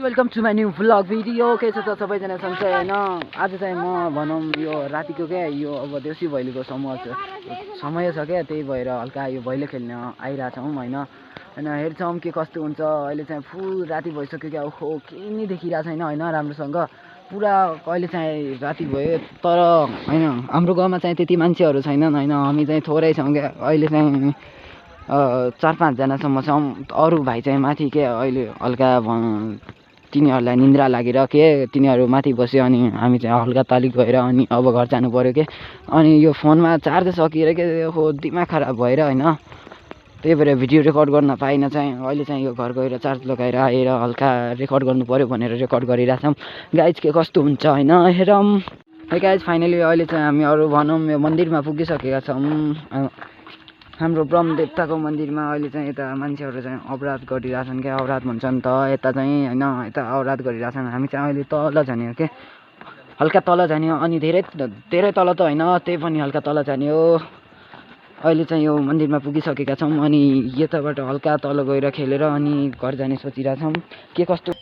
Welcome to my new vlog video. के छ त सबैजना सन्चै होइन। आज चाहिँ म भनौँ यो रातिको क्या यो अब देउसी भैलीको समय छ क्या, त्यही भएर हल्का यो भैलो खेल्न आइरहेछौँ होइन। हेर्छौँ के कस्तो हुन्छ। अहिले चाहिँ फुल राति भइसक्यो क्या, ओहो केही नै देखिरहेको छैन होइन राम्रोसँग। पुरा कहिले चाहिँ राति भयो तर होइन हाम्रो गाउँमा चाहिँ त्यति मान्छेहरू छैनन् होइन, हामी चाहिँ थोरै छौँ क्या। अहिले चाहिँ 4-5 जनासम्म छौँ। अरू भाइ चाहिँ माथि के अहिले हल्का तिनीहरूलाई निन्द्रा लागेर के तिनीहरू माथि बस्यो अनि हामी चाहिँ हल्का तली गएर अनि अब घर जानु पऱ्यो के। अनि यो फोनमा चार्ज सकिएर के हो दिमाग खराब भएर होइन, त्यही भएर भिडियो रेकर्ड गर्न पाइनँ। चाहिँ अहिले चाहिँ यो घर गएर चार्ज लगाएर आएर हल्का रेकर्ड गर्नु पऱ्यो भनेर रेकर्ड गरिरहेछौँ। गाइज के कस्तो हुन्छ होइन हेरौँ। है गाइज फाइनली अहिले चाहिँ हामी अरू भनौँ यो मन्दिरमा पुगिसकेका छौँ। हाम्रो ब्रह्मदेवताको मन्दिरमा अहिले चाहिँ यता मान्छेहरू चाहिँ अवराध गरिरहेछन् क्या। अवराध भन्छ नि त यता चाहिँ होइन, यता अवराध गरिरहेछन्। हामी चाहिँ अहिले तल जाने हो के, हल्का तल जाने हो। अनि धेरै तल त होइन, त्यही पनि हल्का तल जाने हो। अहिले चाहिँ यो मन्दिरमा पुगिसकेका छौँ अनि यताबाट हल्का तल गएर खेलेर अनि घर जाने सोचिरहेछौँ। के कस्तो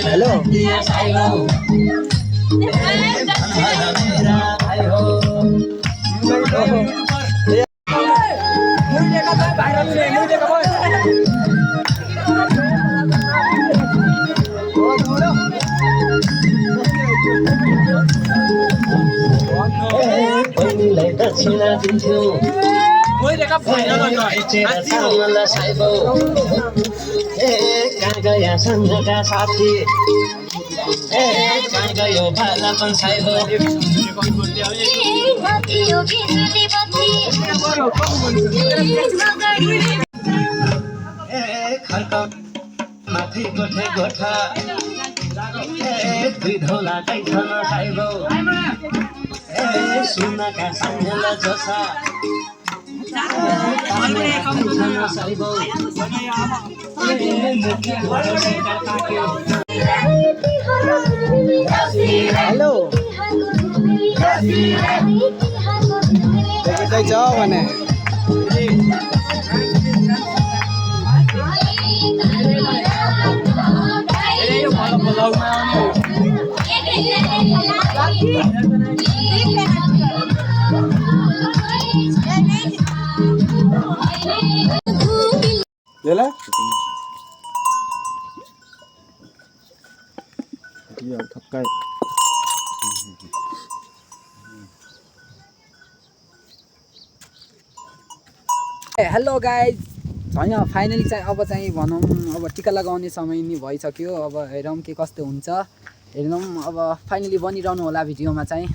हेलो दक्षिणा दिन्थ्यो कहाँ गया सँगका साथी, कहाँ गयो बालापन साइबो। खर्क माथि गोठे गोठा दुई धौला कैठन साइबो। सुनका सम्झेला जोसा हेलो भने हेलो गाइज होइन फाइनली चाहिँ अब चाहिँ भनौँ अब टिका लगाउने समय नि भइसक्यो। अब हेरौँ के कस्तो हुन्छ हेरौँ। अब फाइनली बनिरहनु होला भिडियोमा चाहिँ।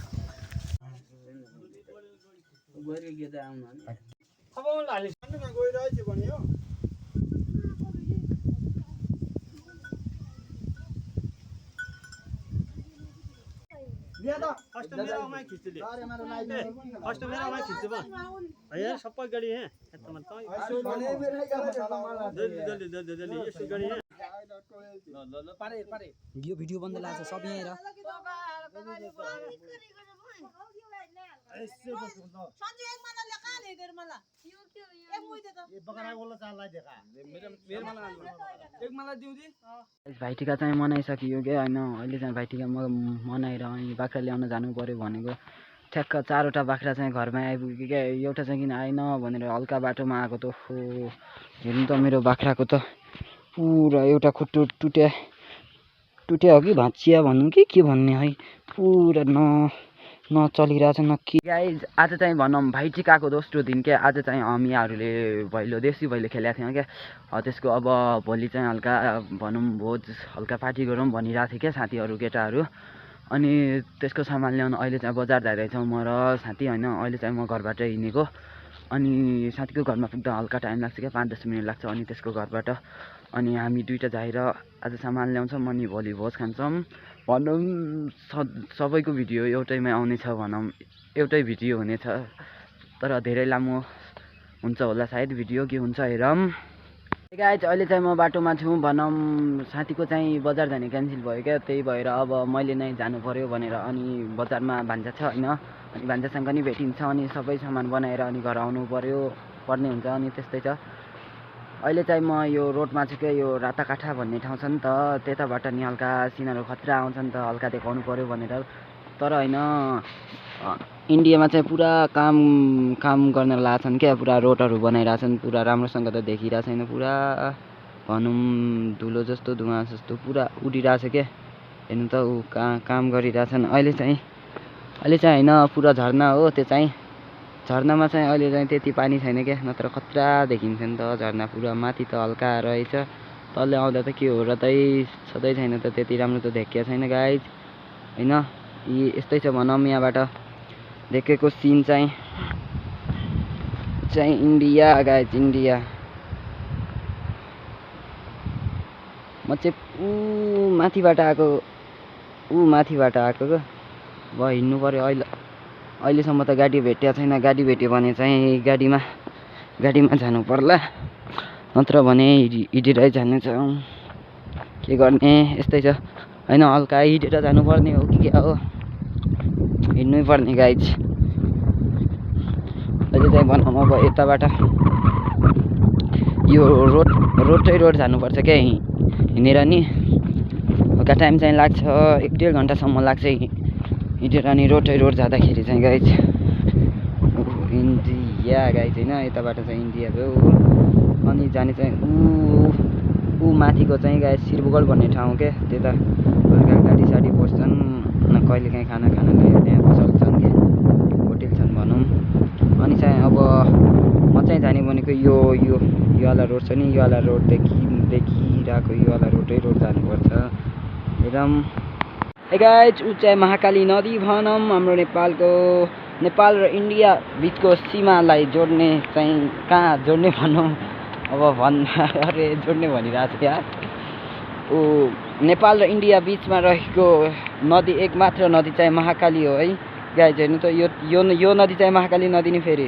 फर्स्ट मेरा आमाई खिच्छु ले फर्स्ट मेरा आमाई खिच्छु बा यार सबै गडी हे यत्तमा त जल्दी जल्दी यसो गडी हे यो भिडियो बन्द लाग्छ सब यहीँ र भाइटिका चाहिँ मनाइसकियो क्या होइन अहिले चाहिँ भाइटिका मनाएर अनि बाख्रा ल्याउन जानु पर्यो भनेको ठ्याक्क 4वटा बाख्रा चाहिँ घरमै आइपुग्यो क्या एउटा चाहिँ किन आएन भनेर हल्का बाटोमा आएको त हो हेर्नु त मेरो बाख्राको त पुरा एउटा खुट्टु टुट्या हो कि भाँचिया भनौँ कि के भन्ने है पुरा नचलिरहेछ न के गाइज आज चाहिँ भनौँ भाइटिकाको दोस्रो दिन क्या आज चाहिँ हामीहरूले देउसी भैलो खेलेको थियौँ क्या त्यसको अब भोलि चाहिँ हल्का भनौँ भोज हल्का पार्टी गरौँ भनिरहेको थियो क्या साथीहरू केटाहरू अनि त्यसको सामान ल्याउनु अहिले चाहिँ बजार जाँदैछौँ म र साथी होइन अहिले चाहिँ म घरबाट हिँडेको अनि साथीको घरमा पुग्दा हल्का टाइम लाग्छ क्या 5-10 मिनट लाग्छ अनि त्यसको घरबाट अनि हामी दुइटा जाएर आज सामान ल्याउँछौँ अनि भोलि भोज खान्छौँ भनौँ सबैको भिडियो एउटैमा आउनेछ भनौँ एउटै भिडियो हुनेछ तर धेरै लामो हुन्छ होला सायद भिडियो के हुन्छ हेरौँ गाइज अहिले चाहिँ म बाटोमा छु भनौँ साथीको चाहिँ बजार जाने क्यान्सल भयो क्या त्यही भएर अब मैले नै जानु पर्यो भनेर अनि बजारमा भान्जा छ होइन अनि भान्जासँग पनि भेटिन्छ अनि सबै सामान बनाएर अनि घर आउनु पर्ने हुन्छ अनि त्यस्तै छ अहिले चाहिँ म यो रोडमा छु क्या यो राताकाठा भन्ने ठाउँ छ नि त त्यताबाट नि हल्का सिनहरू खतरा आउँछ नि त हल्का देखाउनु पर्यो भनेर तर होइन इन्डियामा चाहिँ पुरा काम गर्न लाग्छन् क्या पुरा रोडहरू बनाइरहेछन् पुरा राम्रोसँग त देखिरहेको छैन पुरा भनौँ धुलो जस्तो धुवा जस्तो पुरा उडिरहेछ क्या हेर्नु त ऊ काम गरिरहेछन् अहिले चाहिँ होइन पुरा झर्ना हो त्यो चाहिँ झर्नामा चाहिँ अहिले चाहिँ त्यति पानी छैन क्या नत्र खतरा देखिन्छ नि त झर्ना पुरा माथि त हल्का रहेछ तलले आउँदा त के हो र सधैँ छैन त त्यति राम्रो त देखिएको छैन गाइज होइन यस्तै छ भनौँ यहाँबाट देखेको सिन चाहिँ इन्डिया गाइज इन्डिया म चाहिँ माथिबाट आएको क्या अब हिँड्नु पऱ्यो अहिलेसम्म त गाडी भेटिएको छैन गाडी भेट्यो भने चाहिँ गाडीमा जानु पर्ला नत्र भने हिँडेरै जाने छ के गर्ने यस्तै छ होइन हल्का हिँडेर जानुपर्ने हो कि क्या हो हिँड्नै पर्ने गाइज अहिले चाहिँ भनौँ अब यताबाट यो रोड जानुपर्छ क्या हिँडेर नि हल्का टाइम चाहिँ लाग्छ 1-1.5 घन्टासम्म लाग्छ हिँडेर अनि रोड जाँदाखेरि चाहिँ गाइज इन्डिया गाइज होइन यताबाट चाहिँ इन्डिया भयो अनि जाने चाहिँ ऊ माथिको चाहिँ गाइज सिरबुगल भन्ने ठाउँ क्या त्यता हल्का गाडी साडी बस्छन् कहिले काहीँ खाना खानलाई त्यहाँ बसाल्छन् क्या होटेल छन् भनौँ अनि चाहिँ अब म चाहिँ जाने भनेको यो वाला रोड छ नि यो वाला रोड देखिरहेको यो वाला रोड जानुपर्छ हेरौँ गाइज ऊ चाहिँ महाकाली नदी भनौँ हाम्रो नेपाल र इन्डिया बिचको सीमालाई जोड्ने चाहिँ कहाँ जोड्ने भनौँ अब अरे जोड्ने भनिरहेको छ यार ऊ नेपाल र इन्डिया बिचमा रहेको नदी एकमात्र नदी चाहिँ महाकाली हो है गाइज हेर्नु त यो नदी चाहिँ महाकाली नदी नै फेरि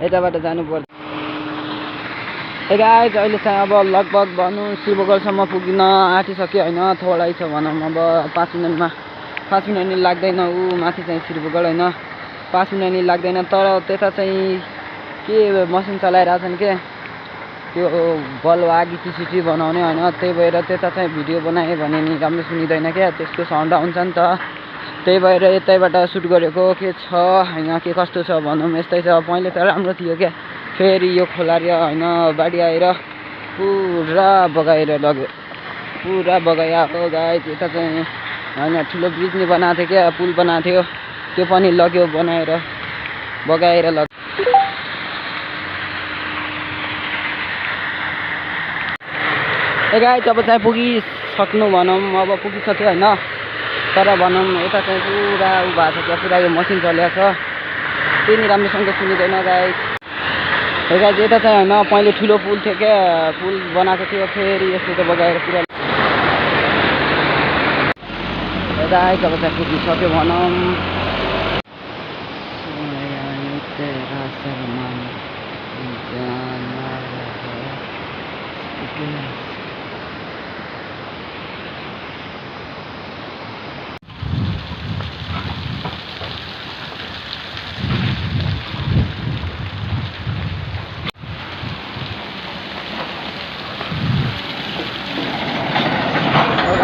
यताबाट जानुपर्छ गाइज अहिले चाहिँ अब लगभग भनौँ सिरबुगलसम्म पुग्न आँटिसक्यो होइन थोरै छ भनौँ अब 5 मिनट नि लाग्दैन ऊ माथि चाहिँ सिरबुगल होइन 5 मिनट नि लाग्दैन तर त्यता चाहिँ के मसिन चलाइरहेछन् के त्यो बल्ब आगि टिसिटी बनाउने होइन त्यही भएर त्यता चाहिँ भिडियो बनाएँ भने नि राम्रो सुनिँदैन क्या त्यसको साउन्ड आउँछ नि त त्यही भएर यतैबाट सुट गरेको के छ होइन के कस्तो छ भनौँ यस्तै छ पहिले त राम्रो थियो क्या फेरि यो खोलाले होइन बाढी आएर पुरा बगाएर लग्यो पुरा बगाएको गाइज यता चाहिँ होइन ठुलो ब्रिज नि बनाएको थियो क्या पुल बनाएको थियो त्यो पनि लग्यो बगाएर लग्यो गाइज अब चाहिँ पुगिसक्नु भनौँ अब पुगिसक्यो होइन तर भनौँ यता चाहिँ पुरा उ भएको छ पुरा यो मसिन चलेको छ त्यही नि राम्रोसँग सुनिँदैन गाइज यता चाहिँ होइन पहिले ठुलो पुल थियो क्या पुल बनाएको थियो फेरि यसले त बगाएर पुरा गाइज अब चाहिँ पुगिसक्यो भनौँ गाइज अब चाहिँ पुगिसक्यो भनौँ अब चाहिँ पुगिसक्यो भनौँ अब चाहिँ पुगिसक्यो भनौँ 5 मिनटमा 5 मिनट नि लाग्दैन 5 मिनट नि लाग्दैन तर त्यता चाहिँ होइन पहिले ठुलो पुल थियो क्या पुल बनाएको थियो फेरि यसले त बगाएर पुरा बगाइरहेको गाइज अब चाहिँ पुगिसक्यो भनौँ 5 मिनट नि लाग्दैन 5 मिनट नि लाग्दैन तर त्यता चाहिँ होइन पहिले ठुलो पुल थियो क्या पुल बनाएको थियो फेरि यसले त बगाएर पुरा बगाइरहेको गाइज अब चाहिँ पुगिसक्यो भनौँ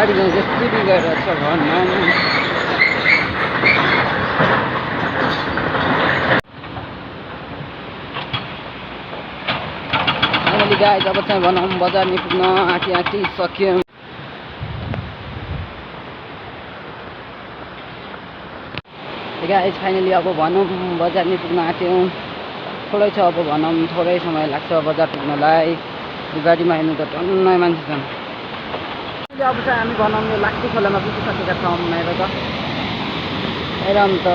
गाडी चाहिँ यसरी गइरहेको छ भनौँ। फाइनली गाइज अब चाहिँ भनौँ बजार निपुग्न आँटिसक्यौँ। गाइज फाइनली अब भनौँ बजार निपुग्न आँट्यौँ। थोरै छ अब भनौँ, थोरै समय लाग्छ बजार पुग्नलाई। गाडीमा हेर्नु त टन्नै मान्छे छन्। अब चाहिँ हामी भनौँ यो लास्टी खोलामा पुगिसकेका छौँ। हेर त हेरौँ त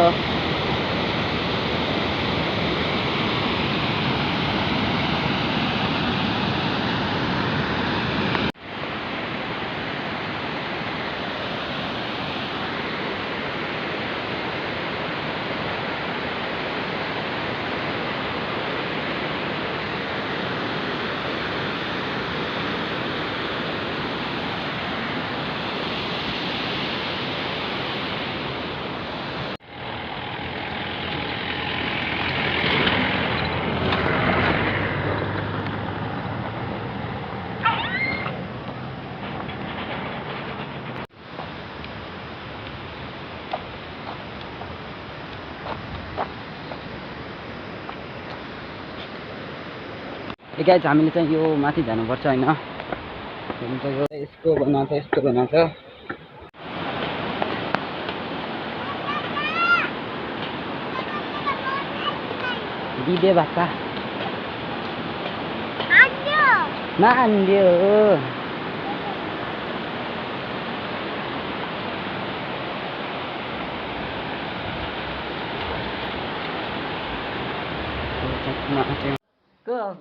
गाइज हामीले चाहिँ यो माथि जानुपर्छ होइन। यो यस्तो बनाउँछ यस्तो बनाउँछ। दिदे बाक्का नान्दियो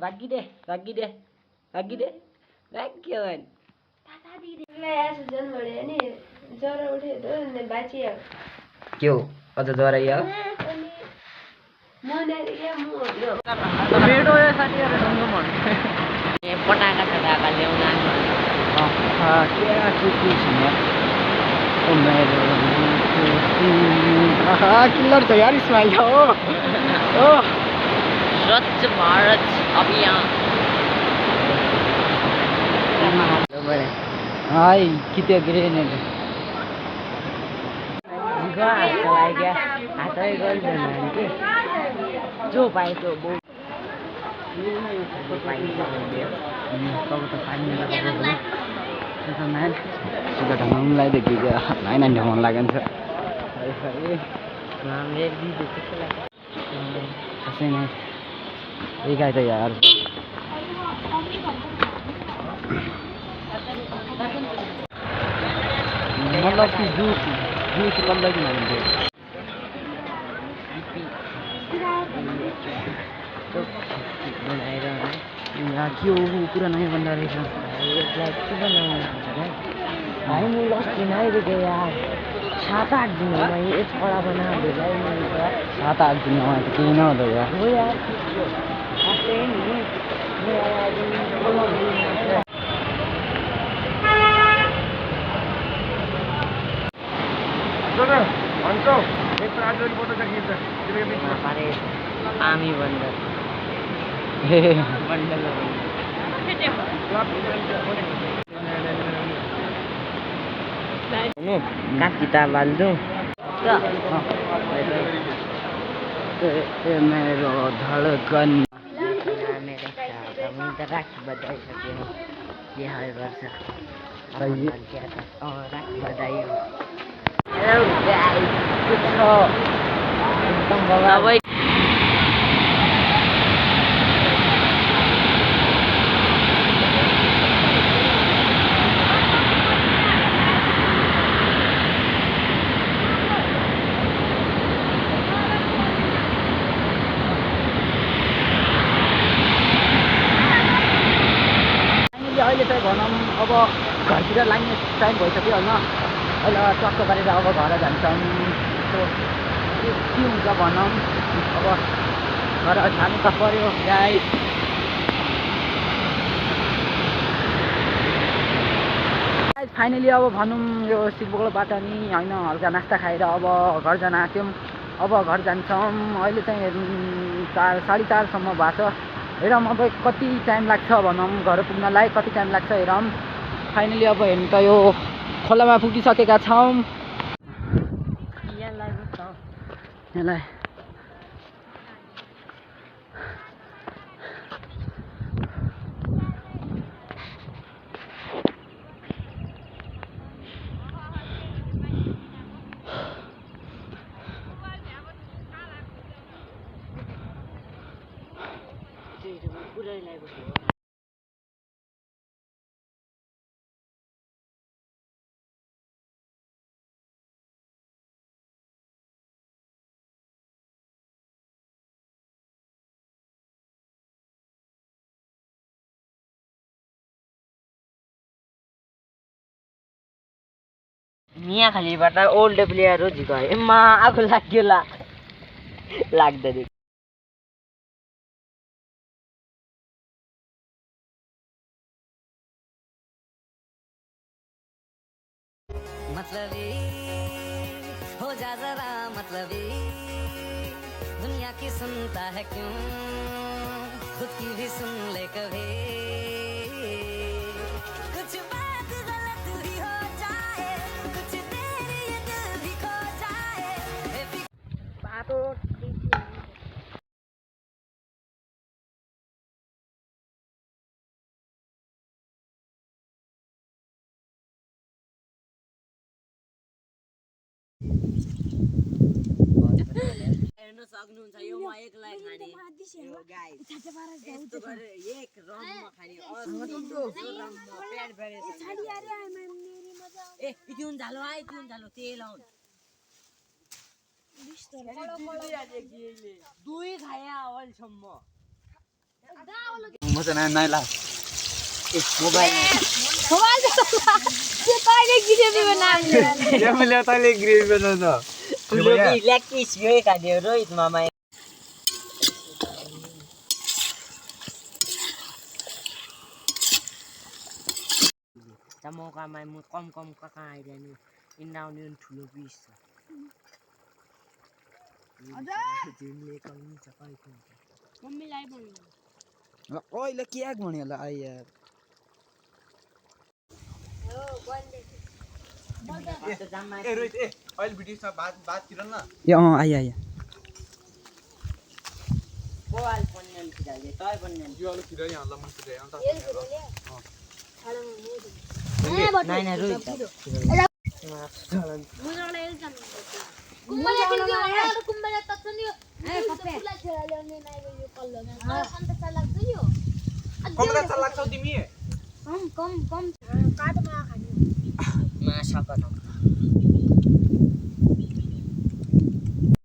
भागिदे भागिदे भागिदे भाग्यो के हो अझ ज्वरो आयो पटाका चटाका ल्याउन किल्लर छ यार इस्माइल हो स्वच्छ भारत अभियान हाय किती ग्रेनेड हात चलाइदिया हातै गरिदिनु कि जो पाए त्यो ढङ्ग लाग्छ खासै नै एक आए त यार मतलब कि जुस बल्ल कि मानिन्थ्यो बनाएर यहाँ के हो पुरा नयाँ बन्दा रहेछ यसलाई के बनाउनु भाइ म लस्टी आइदिएको यार 7-8 दिन हो मैं एक बड़ा बना दे भाई 7-8 दिन हो तो केही नहुँदो यार हो यार आते नि आमी बन्दर काटिता बाल्दो मेरो धडकन राखी बजाइसक्यो बिहार गर्छ राखी बजायो एकदम बाबा अहिले चाहिँ भनौँ अब घरतिर लाग्ने टाइम भइसक्यो होइन अहिले टक्क गरेर अब घर जान्छौँ के हुन्छ भनौँ अब घर जानु त पर्यो गाइस फाइनली अब भनौँ यो सिलबोकडबाट नि होइन हल्का नास्ता खाएर अब घर जान आँट्यौँ अब घर जान्छौँ अहिले चाहिँ 4:30सम्म भएको छ हेरौँ अब कति टाइम लाग्छ भनौँ घर पुग्नलाई कति टाइम लाग्छ हेरौँ फाइनली अब हेर्नु त यो खोलामा पुगिसकेका छौँ। यहाँलाई मिया खालीबाट ओल्ड प्लेयर हो झिको एम्मा आफू लाग्यो लाग्दैन। मतलबी हो जा जरा मतलबी दुनिया की सुनता है क्यों खुद की भी सुन ले कभी कुछ बात गलत भी हो जाए कुछ देर ये दिल भी खो जाए हेर्न सक्नुहुन्छ यो म एक्लै खाने यो गाइस यस्तो गरेर एक रममा खाने पेट भरे ए इतिउन झालो आइ इतिउन झालो तेल आउन दुई खाया अहिलेसम्म मजा नै ला मोबाइल तैँले ग्रेभी बनाउनु लेग पिस यही खाने हो रोहित मामा मौकामा म कम कहाँ आइरहने इन्डाउने ठुलो पिस छ अहिले के आएको भने होला आइ यार आइ आइ माछा